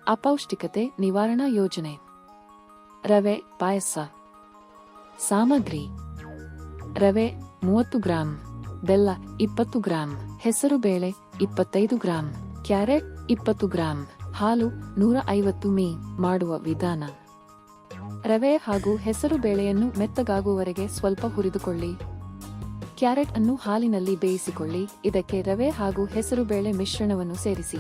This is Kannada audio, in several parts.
ಅಪೌಷ್ಟಿಕತೆ ನಿವಾರಣಾ ಯೋಜನೆ. ರವೆ ಪಾಯಸ. ಸಾಮಗ್ರಿ: ರವೆ 30 ಗ್ರಾಂ, ಬೆಲ್ಲ 20 ಗ್ರಾಂ, ಹೆಸರುಬೇಳೆ 25 ಗ್ರಾಂ, ಕ್ಯಾರೆಟ್ 20 ಗ್ರಾಂ, ಹಾಲು 150 ಮಿ. ಮಾಡುವ ವಿಧಾನ: ರವೆ ಹಾಗೂ ಹೆಸರು ಬೇಳೆಯನ್ನು ಮೆತ್ತಗಾಗುವವರೆಗೆ ಸ್ವಲ್ಪ ಹುರಿದುಕೊಳ್ಳಿ. ಕ್ಯಾರೆಟ್ ಅನ್ನು ಹಾಲಿನಲ್ಲಿ ಬೇಯಿಸಿಕೊಳ್ಳಿ. ಇದಕ್ಕೆ ರವೆ ಹಾಗೂ ಹೆಸರು ಬೇಳೆ ಮಿಶ್ರಣವನ್ನು ಸೇರಿಸಿ.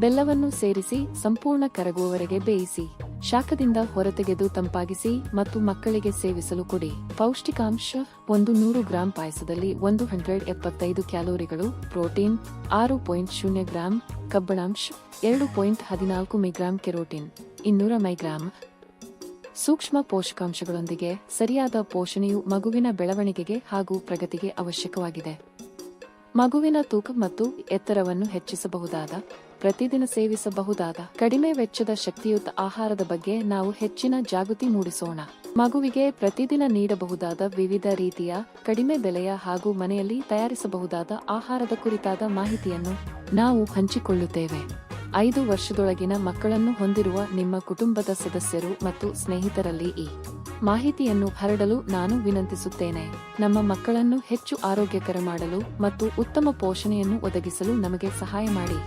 ಬೆಲ್ಲವನ್ನು ಸೇರಿಸಿ ಸಂಪೂರ್ಣ ಕರಗುವವರೆಗೆ ಬೇಯಿಸಿ. ಶಾಖದಿಂದ ಹೊರತೆಗೆದು ತಂಪಾಗಿಸಿ ಮತ್ತು ಮಕ್ಕಳಿಗೆ ಸೇವಿಸಲು ಕೊಡಿ. ಪೌಷ್ಟಿಕಾಂಶ: 100 ಗ್ರಾಂ ಪಾಯಸದಲ್ಲಿ 175 ಕ್ಯಾಲೋರಿಗಳು, ಪ್ರೋಟೀನ್ 6.0 ಗ್ರಾಂ, ಕಬ್ಬಿಣಾಂಶ 2.14 ಮಿಗ್ರಾಂ, ಕೆರೋಟಿನ್ 200 ಮೈಗ್ರಾಂ. ಸೂಕ್ಷ್ಮ ಪೋಷಕಾಂಶಗಳೊಂದಿಗೆ ಸರಿಯಾದ ಪೋಷಣೆಯು ಮಗುವಿನ ಬೆಳವಣಿಗೆಗೆ ಹಾಗೂ ಪ್ರಗತಿಗೆ ಅವಶ್ಯಕವಾಗಿದೆ. ಮಗುವಿನ ತೂಕ ಮತ್ತು ಎತ್ತರವನ್ನು ಹೆಚ್ಚಿಸಬಹುದಾದ, ಪ್ರತಿದಿನ ಸೇವಿಸಬಹುದಾದ, ಕಡಿಮೆ ವೆಚ್ಚದ ಶಕ್ತಿಯುತ ಆಹಾರದ ಬಗ್ಗೆ ನಾವು ಹೆಚ್ಚಿನ ಜಾಗೃತಿ ಮೂಡಿಸೋಣ. ಮಗುವಿಗೆ ಪ್ರತಿದಿನ ನೀಡಬಹುದಾದ ವಿವಿಧ ರೀತಿಯ, ಕಡಿಮೆ ಬೆಲೆಯ ಹಾಗೂ ಮನೆಯಲ್ಲಿ ತಯಾರಿಸಬಹುದಾದ ಆಹಾರದ ಕುರಿತಾದ ಮಾಹಿತಿಯನ್ನು ನಾವು ಹಂಚಿಕೊಳ್ಳುತ್ತೇವೆ. 5 ವರ್ಷದೊಳಗಿನ ಮಕ್ಕಳನ್ನು ಹೊಂದಿರುವ ನಿಮ್ಮ ಕುಟುಂಬದ ಸದಸ್ಯರು ಮತ್ತು ಸ್ನೇಹಿತರಲ್ಲಿ ಈ ಮಾಹಿತಿಯನ್ನು ಹರಡಲು ನಾನು ವಿನಂತಿಸುತ್ತೇನೆ. ನಮ್ಮ ಮಕ್ಕಳನ್ನು ಹೆಚ್ಚು ಆರೋಗ್ಯಕರ ಮಾಡಲು ಮತ್ತು ಉತ್ತಮ ಪೋಷಣೆಯನ್ನು ಒದಗಿಸಲು ನಮಗೆ ಸಹಾಯ ಮಾಡಿ.